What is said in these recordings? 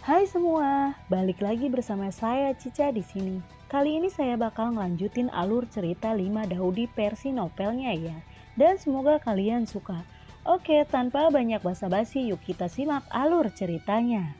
Hai semua, balik lagi bersama saya Cica di sini. Kali ini saya bakal ngelanjutin alur cerita 5 Daudi versi novelnya ya. Dan semoga kalian suka. Oke, tanpa banyak basa-basi, yuk kita simak alur ceritanya.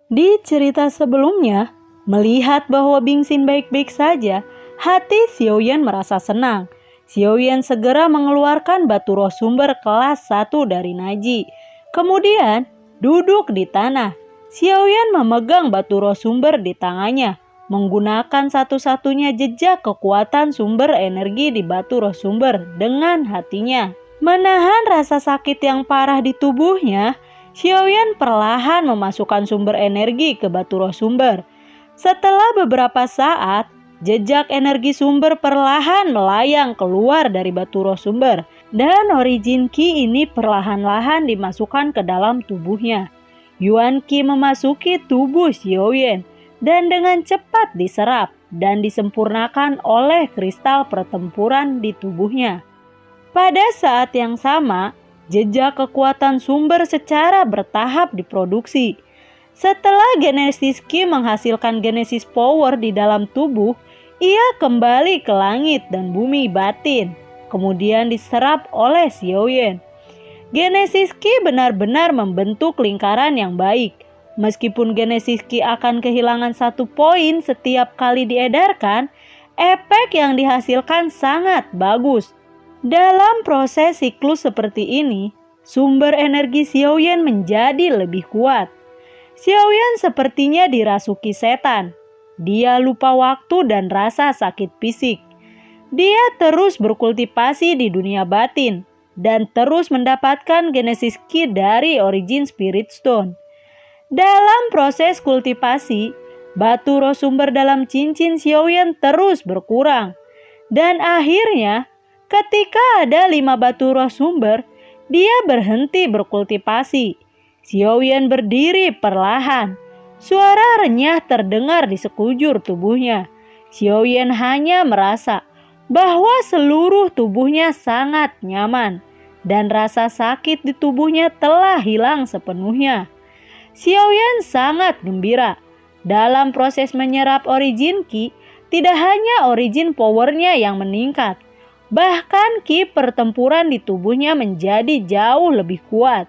Di cerita sebelumnya, melihat bahwa Bingxin baik-baik saja, hati Xiaoyan merasa senang. Xiaoyan segera mengeluarkan batu roh sumber kelas 1 dari Naji. Kemudian duduk di tanah. Xiaoyan memegang batu roh sumber di tangannya, menggunakan satu-satunya jejak kekuatan sumber energi di batu roh sumber dengan hatinya. Menahan rasa sakit yang parah di tubuhnya, Xiaoyan perlahan memasukkan sumber energi ke batu roh sumber. Setelah beberapa saat, jejak energi sumber perlahan melayang keluar dari batu roh sumber, dan origin Qi ini perlahan-lahan dimasukkan ke dalam tubuhnya. Yuan Qi memasuki tubuh Xiaoyan dan dengan cepat diserap dan disempurnakan oleh kristal pertempuran di tubuhnya. Pada saat yang sama, jejak kekuatan sumber secara bertahap diproduksi. Setelah Genesis Qi menghasilkan Genesis Power di dalam tubuh, ia kembali ke langit dan bumi batin, kemudian diserap oleh Xiaoyan. Genesis Qi benar-benar membentuk lingkaran yang baik. Meskipun Genesis Qi akan kehilangan 1 poin setiap kali diedarkan, efek yang dihasilkan sangat bagus. Dalam proses siklus seperti ini, sumber energi Xiaoyan menjadi lebih kuat. Xiaoyan sepertinya dirasuki setan. Dia lupa waktu dan rasa sakit fisik. Dia terus berkultivasi di dunia batin dan terus mendapatkan Genesis Qi dari Origin Spirit Stone. Dalam proses kultivasi, batu roh sumber dalam cincin Xiaoyan terus berkurang. Dan akhirnya, ketika ada 5 batu roh sumber, dia berhenti berkultivasi. Xiaoyan berdiri perlahan. Suara renyah terdengar di sekujur tubuhnya. Xiaoyan hanya merasa bahwa seluruh tubuhnya sangat nyaman dan rasa sakit di tubuhnya telah hilang sepenuhnya. Xiaoyan sangat gembira. Dalam proses menyerap origin Qi, tidak hanya origin powernya yang meningkat, bahkan Qi pertempuran di tubuhnya menjadi jauh lebih kuat.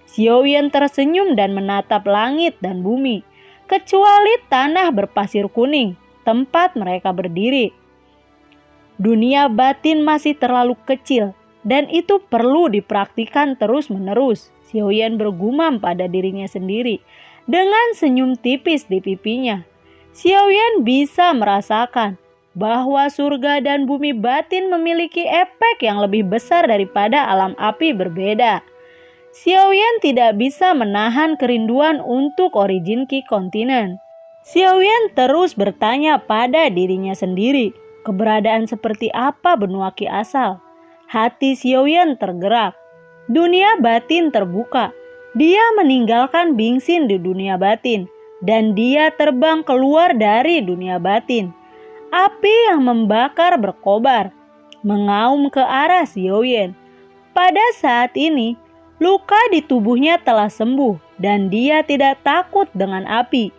Xiaoyan tersenyum dan menatap langit dan bumi, kecuali tanah berpasir kuning, tempat mereka berdiri. Dunia batin masih terlalu kecil, dan itu perlu dipraktikkan terus-menerus. Xiaoyan bergumam pada dirinya sendiri, dengan senyum tipis di pipinya. Xiaoyan bisa merasakan bahwa surga dan bumi batin memiliki efek yang lebih besar daripada alam api berbeda. Xiaoyan tidak bisa menahan kerinduan untuk origin Qi kontinen. Xiaoyan terus bertanya pada dirinya sendiri, keberadaan seperti apa benua Qi asal. Hati Xiaoyan tergerak. Dunia batin terbuka. Dia meninggalkan Bingxin di dunia batin, dan dia terbang keluar dari dunia batin. Api yang membakar berkobar, mengaum ke arah Xiaoyan. Pada saat ini, luka di tubuhnya telah sembuh dan dia tidak takut dengan api.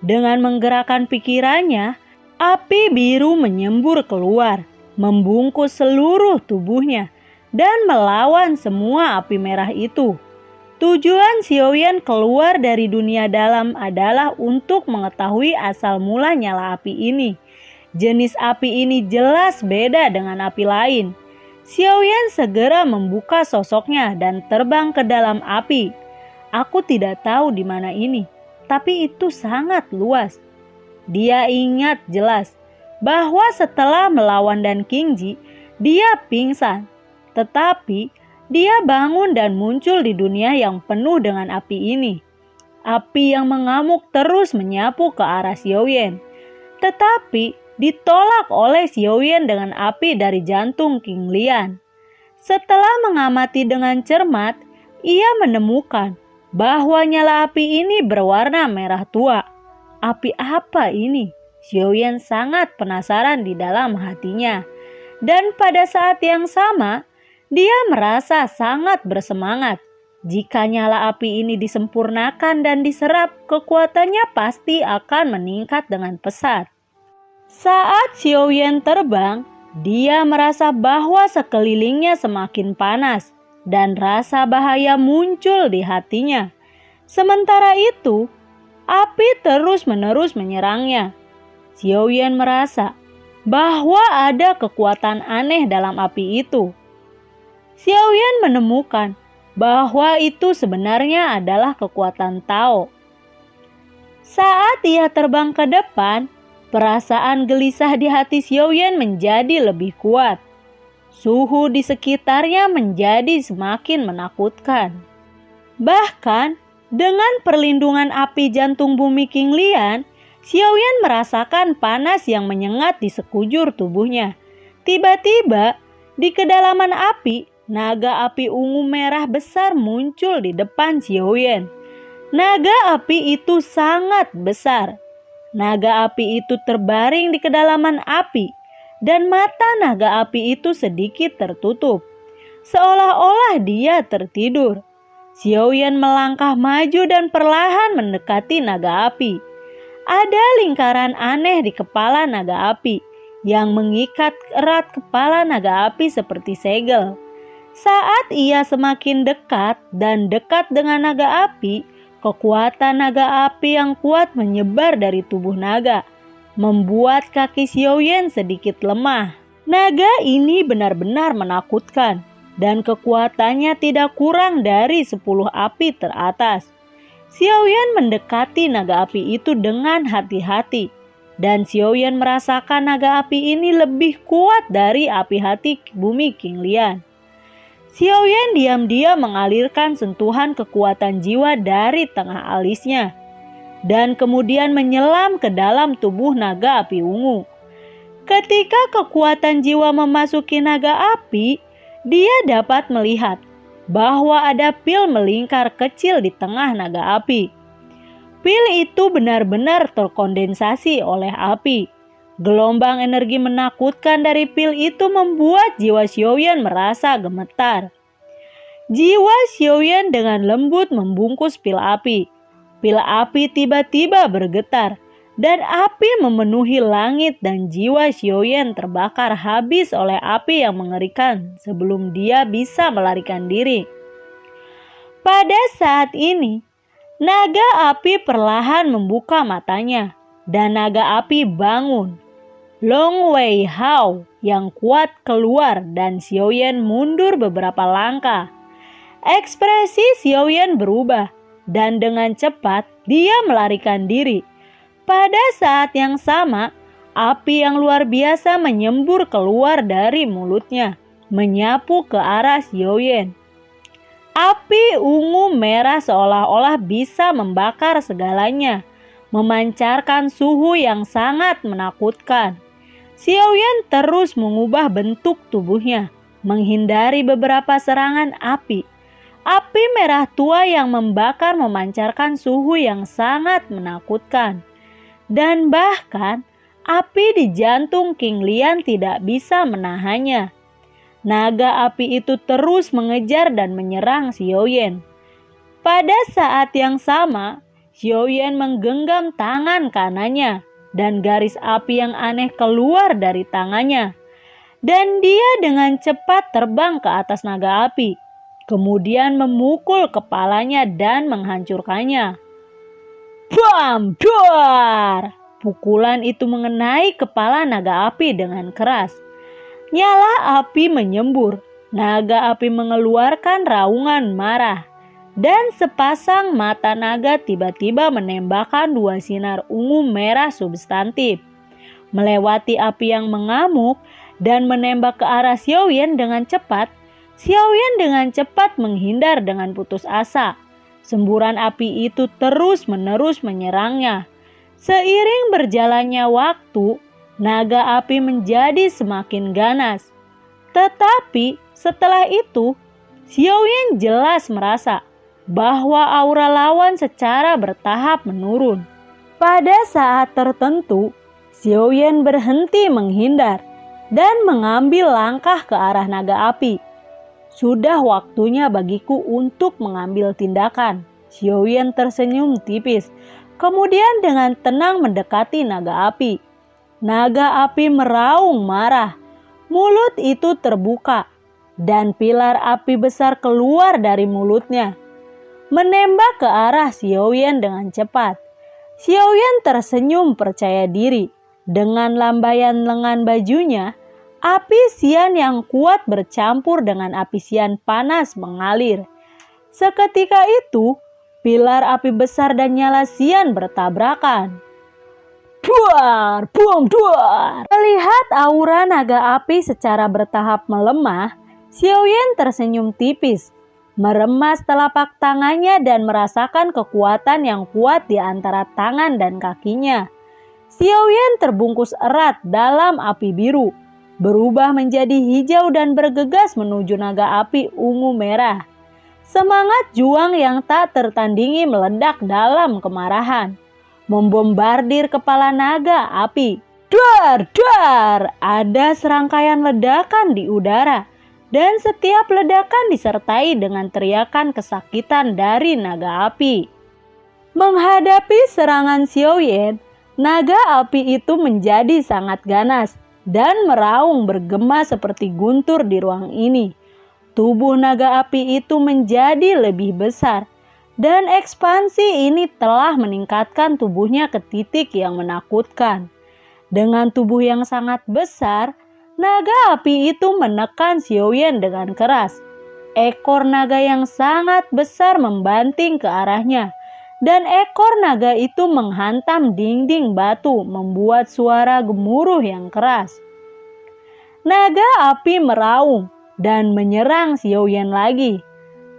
Dengan menggerakkan pikirannya, api biru menyembur keluar, membungkus seluruh tubuhnya dan melawan semua api merah itu. Tujuan Xiaoyan keluar dari dunia dalam adalah untuk mengetahui asal mula nyala api ini. Jenis api ini jelas beda dengan api lain. Xiaoyan segera membuka sosoknya dan terbang ke dalam api. Aku tidak tahu di mana ini, tapi itu sangat luas. Dia ingat jelas bahwa setelah melawan Dan Qingji, dia pingsan. Tetapi dia bangun dan muncul di dunia yang penuh dengan api ini. Api yang mengamuk terus menyapu ke arah Xiaoyan. Tetapi ditolak oleh Xiaoyan dengan api dari jantung King Lian. Setelah mengamati dengan cermat, ia menemukan bahwa nyala api ini berwarna merah tua. Api apa ini? Xiaoyan sangat penasaran di dalam hatinya. Dan pada saat yang sama, Dia merasa sangat bersemangat. Jika nyala api ini disempurnakan dan diserap, kekuatannya pasti akan meningkat dengan pesat. Saat Xiaoyan terbang, dia merasa bahwa sekelilingnya semakin panas dan rasa bahaya muncul di hatinya. Sementara itu, api terus-menerus menyerangnya. Xiaoyan merasa bahwa ada kekuatan aneh dalam api itu. Xiaoyan menemukan bahwa itu sebenarnya adalah kekuatan Tao. Saat ia terbang ke depan, perasaan gelisah di hati Xiaoyan menjadi lebih kuat. Suhu di sekitarnya menjadi semakin menakutkan. Bahkan, dengan perlindungan api jantung bumi King Lian, Xiaoyan merasakan panas yang menyengat di sekujur tubuhnya. Tiba-tiba, di kedalaman api, naga api ungu merah besar muncul di depan Xiaoyan. Naga api itu sangat besar. Naga api itu terbaring di kedalaman api, dan mata naga api itu sedikit tertutup, seolah-olah dia tertidur. Xiaoyan melangkah maju dan perlahan mendekati naga api. Ada lingkaran aneh di kepala naga api yang mengikat erat kepala naga api seperti segel. Saat ia semakin dekat dan dekat dengan naga api, kekuatan naga api yang kuat menyebar dari tubuh naga, membuat kaki Xiaoyan sedikit lemah. Naga ini benar-benar menakutkan, dan kekuatannya tidak kurang dari 10 api teratas. Xiaoyan mendekati naga api itu dengan hati-hati, dan Xiaoyan merasakan naga api ini lebih kuat dari api hati bumi King Lian. Xiaoyan diam-diam mengalirkan sentuhan kekuatan jiwa dari tengah alisnya dan kemudian menyelam ke dalam tubuh naga api ungu. Ketika kekuatan jiwa memasuki naga api, dia dapat melihat bahwa ada pil melingkar kecil di tengah naga api. Pil itu benar-benar terkondensasi oleh api. Gelombang energi menakutkan dari pil itu membuat jiwa Xiaoyan merasa gemetar. Jiwa Xiaoyan dengan lembut membungkus pil api. Pil api tiba-tiba bergetar, dan api memenuhi langit dan jiwa Xiaoyan terbakar habis oleh api yang mengerikan sebelum dia bisa melarikan diri. Pada saat ini, naga api perlahan membuka matanya, dan naga api bangun. Long Wei Hao yang kuat keluar dan Xiaoyan mundur beberapa langkah. Ekspresi Xiaoyan berubah dan dengan cepat dia melarikan diri. Pada saat yang sama, api yang luar biasa menyembur keluar dari mulutnya, menyapu ke arah Xiaoyan. Api ungu merah seolah-olah bisa membakar segalanya, memancarkan suhu yang sangat menakutkan. Xiaoyan terus mengubah bentuk tubuhnya, menghindari beberapa serangan api. Api merah tua yang membakar memancarkan suhu yang sangat menakutkan. Dan bahkan api di jantung King Lian tidak bisa menahannya. Naga api itu terus mengejar dan menyerang Xiaoyan. Pada saat yang sama, Xiaoyan menggenggam tangan kanannya dan garis api yang aneh keluar dari tangannya. Dan dia dengan cepat terbang ke atas naga api, kemudian memukul kepalanya dan menghancurkannya. Bam! Duar! Pukulan itu mengenai kepala naga api dengan keras. Nyala api menyembur. Naga api mengeluarkan raungan marah. Dan sepasang mata naga tiba-tiba menembakkan 2 sinar ungu merah substantif, melewati api yang mengamuk dan menembak ke arah Xiaoyan dengan cepat. Xiaoyan dengan cepat menghindar dengan putus asa. Semburan api itu terus-menerus menyerangnya. Seiring berjalannya waktu, naga api menjadi semakin ganas. Tetapi setelah itu, Xiaoyan jelas merasa bahwa aura lawan secara bertahap menurun. Pada saat tertentu, Xiaoyan berhenti menghindar dan mengambil langkah ke arah naga api. Sudah waktunya bagiku untuk mengambil tindakan. Xiaoyan tersenyum tipis. Kemudian dengan tenang mendekati naga api. Naga api meraung marah. Mulut itu terbuka dan pilar api besar keluar dari mulutnya, menembak ke arah Xiaoyan dengan cepat. Xiaoyan tersenyum percaya diri. Dengan lambaian lengan bajunya, api sian yang kuat bercampur dengan api sian panas mengalir. Seketika itu, pilar api besar dan nyala sian bertabrakan. Duar, buang duar. Melihat aura naga api secara bertahap melemah, Xiaoyan tersenyum tipis, meremas telapak tangannya dan merasakan kekuatan yang kuat di antara tangan dan kakinya. Xiaoyan terbungkus erat dalam api biru, berubah menjadi hijau dan bergegas menuju naga api ungu merah. Semangat juang yang tak tertandingi meledak dalam kemarahan, membombardir kepala naga api. Dar, dar! Ada serangkaian ledakan di udara, dan setiap ledakan disertai dengan teriakan kesakitan dari naga api. Menghadapi serangan Xiaoyan, naga api itu menjadi sangat ganas dan meraung bergema seperti guntur di ruang ini. Tubuh naga api itu menjadi lebih besar, dan ekspansi ini telah meningkatkan tubuhnya ke titik yang menakutkan. Dengan tubuh yang sangat besar, naga api itu menekan Xiaoyan dengan keras. Ekor naga yang sangat besar membanting ke arahnya, dan ekor naga itu menghantam dinding batu membuat suara gemuruh yang keras. Naga api meraung dan menyerang Xiaoyan lagi.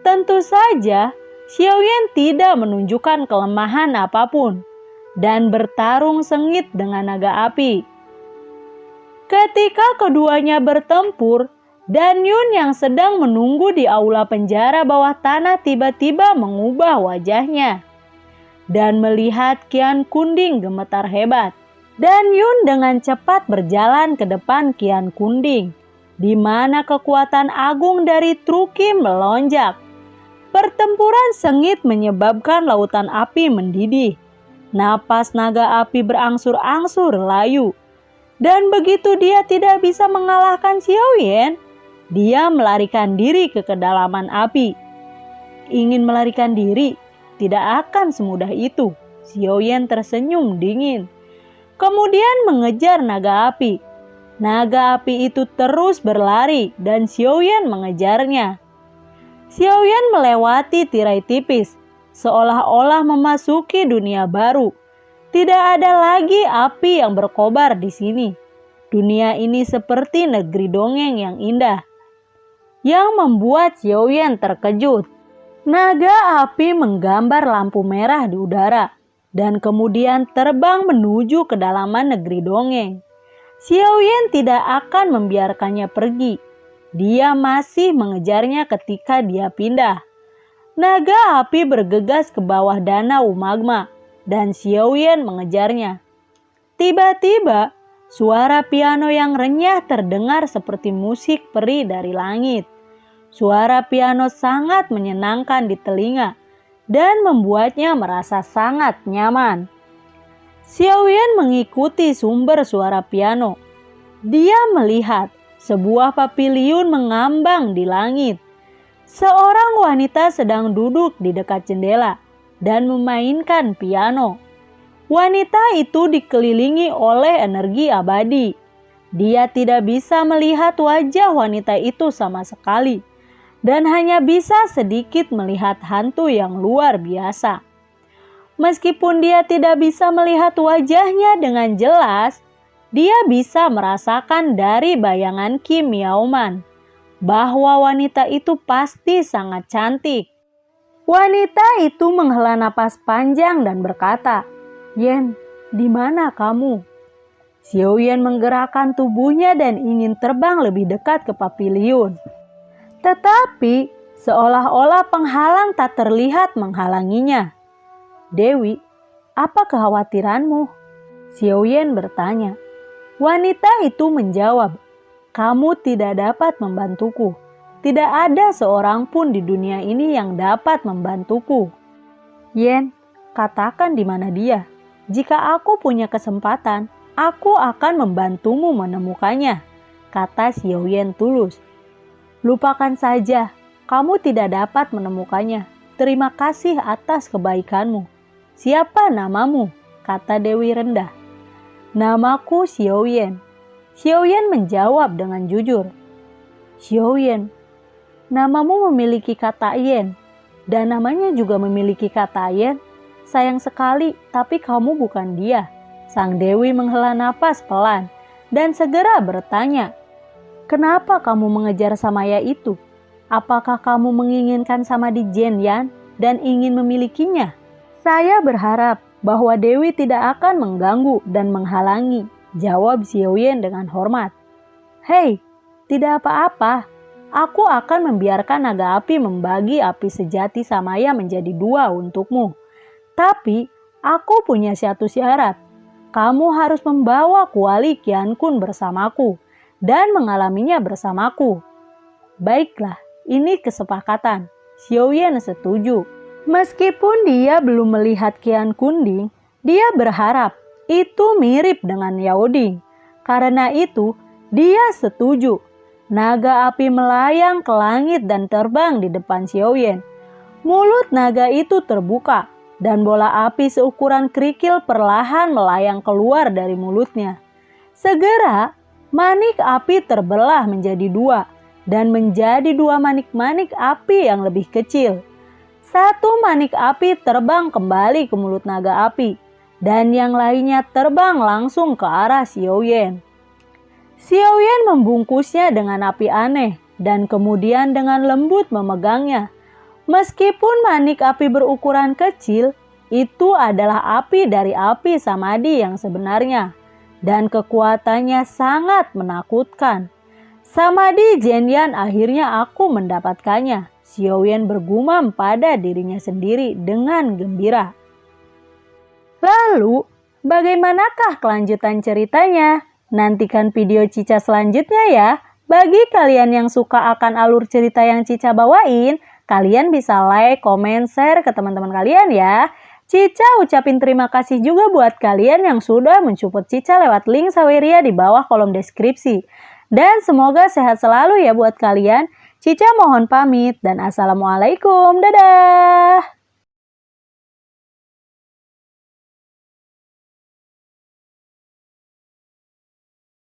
Tentu saja, Xiaoyan tidak menunjukkan kelemahan apapun dan bertarung sengit dengan naga api. Ketika keduanya bertempur, Dan Yun yang sedang menunggu di aula penjara bawah tanah tiba-tiba mengubah wajahnya dan melihat Qian Kunding gemetar hebat. Dan Yun dengan cepat berjalan ke depan Qian Kunding, di mana kekuatan agung dari Truki melonjak. Pertempuran sengit menyebabkan lautan api mendidih. Napas naga api berangsur-angsur layu. Dan begitu dia tidak bisa mengalahkan Xiaoyan, dia melarikan diri ke kedalaman api. Ingin melarikan diri tidak akan semudah itu. Xiaoyan tersenyum dingin. Kemudian mengejar naga api. Naga api itu terus berlari dan Xiaoyan mengejarnya. Xiaoyan melewati tirai tipis, seolah-olah memasuki dunia baru. Tidak ada lagi api yang berkobar di sini. Dunia ini seperti negeri dongeng yang indah, yang membuat Xiaoyan terkejut. Naga api menggambar lampu merah di udara dan kemudian terbang menuju kedalaman negeri dongeng. Xiaoyan tidak akan membiarkannya pergi. Dia masih mengejarnya ketika dia pindah. Naga api bergegas ke bawah danau magma dan Xiaoyan mengejarnya. Tiba-tiba, suara piano yang renyah terdengar seperti musik peri dari langit. Suara piano sangat menyenangkan di telinga dan membuatnya merasa sangat nyaman. Xiaoyan mengikuti sumber suara piano. Dia melihat sebuah paviliun mengambang di langit. Seorang wanita sedang duduk di dekat jendela dan memainkan piano. Wanita itu dikelilingi oleh energi abadi. Dia tidak bisa melihat wajah wanita itu sama sekali, dan hanya bisa sedikit melihat hantu yang luar biasa. Meskipun dia tidak bisa melihat wajahnya dengan jelas, dia bisa merasakan dari bayangan Kim Yaoman bahwa wanita itu pasti sangat cantik. Wanita itu menghela napas panjang dan berkata, "Yan, di mana kamu?" Xiaoyan menggerakkan tubuhnya dan ingin terbang lebih dekat ke paviliun. Tetapi seolah-olah penghalang tak terlihat menghalanginya. "Dewi, apa kekhawatiranmu?" Xiaoyan bertanya. Wanita itu menjawab, "Kamu tidak dapat membantuku. Tidak ada seorang pun di dunia ini yang dapat membantuku. Yen, katakan di mana dia. Jika aku punya kesempatan, aku akan membantumu menemukannya, kata Xiaoyan tulus. Lupakan saja, kamu tidak dapat menemukannya. Terima kasih atas kebaikanmu. Siapa namamu? Kata Dewi rendah. Namaku Xiaoyan. Xiaoyan menjawab dengan jujur. Xiaoyan, namamu memiliki kata yen, dan namanya juga memiliki kata yen. Sayang sekali, tapi kamu bukan dia. Sang Dewi menghela napas pelan dan segera bertanya, kenapa kamu mengejar Samaya itu? Apakah kamu menginginkan Samadhi Jianyan dan ingin memilikinya? Saya berharap bahwa Dewi tidak akan mengganggu dan menghalangi, jawab Xiaoyan dengan hormat. Hei, tidak apa-apa. Aku akan membiarkan naga api membagi api sejati Samaya menjadi 2 untukmu. Tapi, aku punya satu syarat. Kamu harus membawa kuali Qian Kun bersamaku dan mengalaminya bersamaku. Baiklah, ini kesepakatan. Xiaoyan setuju. Meskipun dia belum melihat Qian Kunding, dia berharap itu mirip dengan Yao Ding. Karena itu, dia setuju. Naga api melayang ke langit dan terbang di depan Xiaoyan. Mulut naga itu terbuka dan bola api seukuran kerikil perlahan melayang keluar dari mulutnya. Segera, manik api terbelah menjadi 2 dan menjadi 2 manik-manik api yang lebih kecil. Satu manik api terbang kembali ke mulut naga api dan yang lainnya terbang langsung ke arah Xiaoyan. Xiaoyan membungkusnya dengan api aneh dan kemudian dengan lembut memegangnya. Meskipun manik api berukuran kecil, itu adalah api dari api Samadhi yang sebenarnya dan kekuatannya sangat menakutkan. Samadhi Jianyan akhirnya aku mendapatkannya. Xiaoyan bergumam pada dirinya sendiri dengan gembira. Lalu, bagaimanakah kelanjutan ceritanya? Nantikan video Cica selanjutnya ya. Bagi kalian yang suka akan alur cerita yang Cica bawain, kalian bisa like, komen, share ke teman-teman kalian ya. Cica ucapin terima kasih juga buat kalian yang sudah mensupport Cica lewat link Saweria di bawah kolom deskripsi. Dan semoga sehat selalu ya buat kalian. Cica mohon pamit dan assalamualaikum. Dadah.